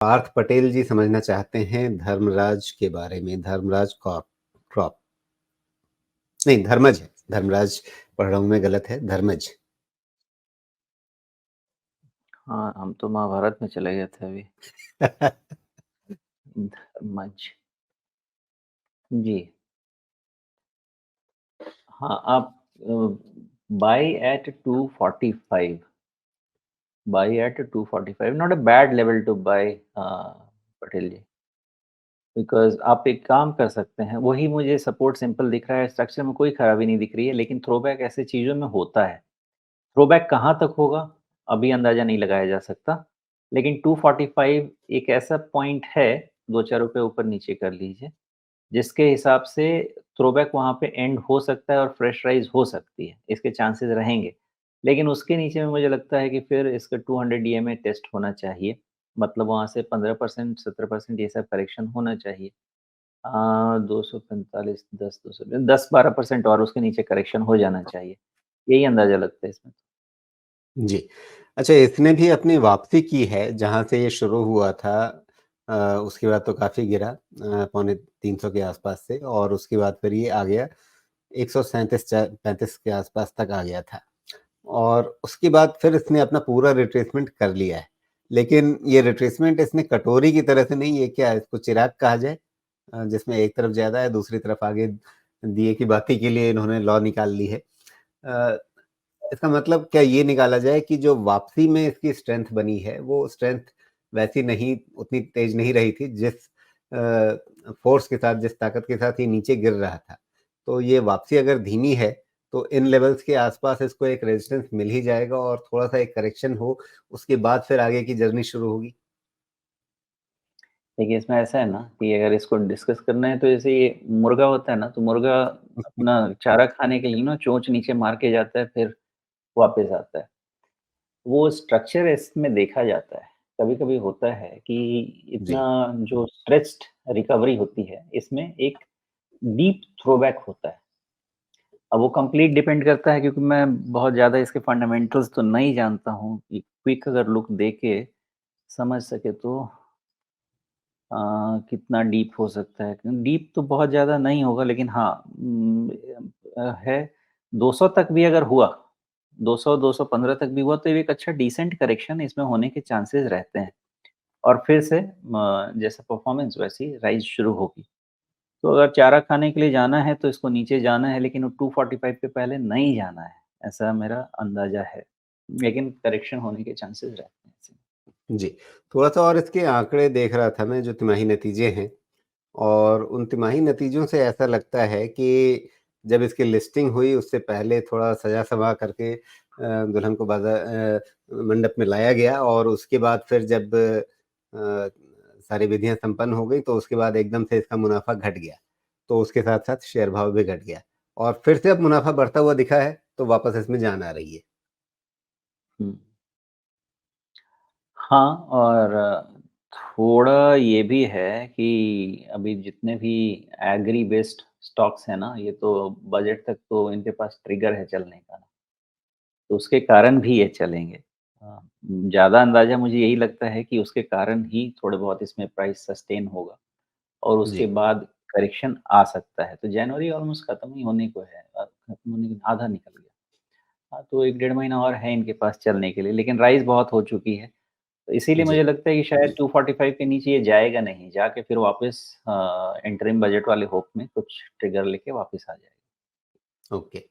पार्थ पटेल जी समझना चाहते हैं धर्मराज के बारे में, धर्मराज क्रॉप नहीं धर्मज है, धर्मराज पढ़ रहा हूँ मैं गलत है, धर्मज। हाँ, हम तो महाभारत में चले गए थे अभी। धर्मज। जी। हाँ, आप buy at 245. Buy at 245. Not a bad level to buy, Patel ji. Because आप एक काम कर सकते हैं, वही मुझे सपोर्ट सिंपल दिख रहा है, स्ट्रक्चर में कोई खराबी नहीं दिख रही है, लेकिन थ्रोबैक ऐसी चीज़ों में होता है। थ्रोबैक कहाँ तक होगा, अभी अंदाज़ा नहीं लगाया जा सकता। लेकिन 245 एक ऐसा पॉइंट है, 2-4 रुपए ऊपर-नीचे कर लीजिए, जिसके हिसाब से थ्रोबैक वहाँ पे एंड हो सकता है और फ्रेश राइज़ हो सकती है, इसके चांसेस रहेंगे। लेकिन उसके नीचे में मुझे लगता है कि फिर इसका 200 ईएमए टेस्ट होना चाहिए, मतलब वहाँ से 15% 17% ये सब करेक्शन होना चाहिए। 245 10 200 10-12% और उसके नीचे करेक्शन हो जाना चाहिए। यही अंदाज़ा लगता है इसमें। जी। अच्छा इसने भी अपनी वापसी की है, जहाँ से ये शुरू हुआ था उसके बाद तो काफ़ी गिरा पौने 300 के आसपास से और उसके बाद फिर ये आ गया 137 35 के आसपास तक आ गया था। और उसके बाद फिर इसने अपना पूरा रिट्रेसमेंट कर लिया है। लेकिन ये रिट्रेसमेंट इसने कटोरी की तरह से नहीं, ये क्या है इसको चिराग कहा जाए जिसमें एक तरफ ज़्यादा है, दूसरी तरफ आगे दिए की बाती के लिए इन्होंने लॉ निकाल ली है। अ, इसका मतलब क्या ये निकाला जाए कि जो वापसी में इसकी स्ट्रेंथ बनी है, वो स्ट्रेंथ वैसी नहीं उतनी तेज़ नहीं रही थी जिस फ़ोर्स के साथ, जिस ताकत के साथ ये नीचे गिर रहा था। तो ये वापसी अगर धीमी है, तो इन लेवल्स के आस-पास इसको एक रेजिस्टेंस मिल ही जाएगा और थोड़ा-सा एक करेक्शन हो, उसके बाद फिर आगे की जर्नी शुरू होगी। देखिए, इसमें ऐसा है ना कि अगर इसको डिस्कस करना है तो जैसे ये मुर्गा होता है ना, तो मुर्गा अपना चारा खाने के लिए ना चोंच नीचे मार के जाता है, फिर वापस आता है। वो स्ट्रक्चर इसमें देखा जाता है। कभी-कभी होता है कि इतना जी, जो स्ट्रेच्ड रिकवरी होती है, इसमें एक डीप थ्रोबैक होता है। अब वो कंप्लीट डिपेंड करता है क्योंकि मैं बहुत ज़्यादा इसके फंडामेंटल्स तो नहीं जानता हूँ कि क्विक अगर लुक दे के समझ सके तो अ, कितना डीप हो सकता है? डीप तो बहुत ज़्यादा नहीं होगा लेकिन हाँ है 200 तक भी अगर हुआ, 200-215 तक भी हुआ तो ये एक अच्छा डिसेंट करेक्शन इसमें होने के चांसेस रहते हैं और फिर से जैसा परफॉर्मेंस वैसी राइज़ शुरू होगी। तो अगर चारा खाने के लिए जाना है तो इसको नीचे जाना है लेकिन वो 245 के पहले नहीं जाना है, ऐसा मेरा अंदाज़ा है। लेकिन करेक्शन होने के चांसेस रहते हैं इसमें। जी। थोड़ा-सा और इसके आंकड़े देख रहा था मैं जो तिमाही नतीजे हैं और उन तिमाही नतीजों से ऐसा लगता है कि जब इसकी लिस्टिंग हुई उससे पहले थोड़ा सजा-संवा करके दुल्हन को मंडप में लाया गया और उसके बाद फिर जब सारी विधियाँ संपन्न हो गई तो उसके बाद एकदम से इसका मुनाफ़ा घट गया। तो उसके साथ-साथ शेयर भाव भी घट गया और फिर से अब मुनाफ़ा बढ़ता हुआ दिखा है, तो वापस इसमें जान आ रही है। हुँ। हाँ, और थोड़ा ये भी है कि अभी जितने भी एग्री बेस्ड स्टॉक्स हैं ना, ये तो बजट तक तो इनके पास ट्रिगर है चलने का ना, तो उसके कारण भी ये चलेंगे। ज़्यादा अंदाज़ा मुझे यही लगता है कि उसके कारण ही थोड़े बहुत इसमें प्राइस सस्टेन होगा और उसके जी, बाद करेक्शन आ सकता है। तो जनवरी ऑलमोस्ट खत्म ही होने को है, खत्म होने को आधा निकल गया। हाँ, तो 1 डेढ़ महीना और है इनके पास चलने के लिए, लेकिन राइज़ बहुत हो चुकी है। तो इसीलिए जी। मुझे लगता है कि शायद 245 के नीचे ये जाएगा नहीं, जाके फिर वापस इंटरिम बजट वाले होप में कुछ ट्रिगर लेके वापस आ जाएगा। ओके।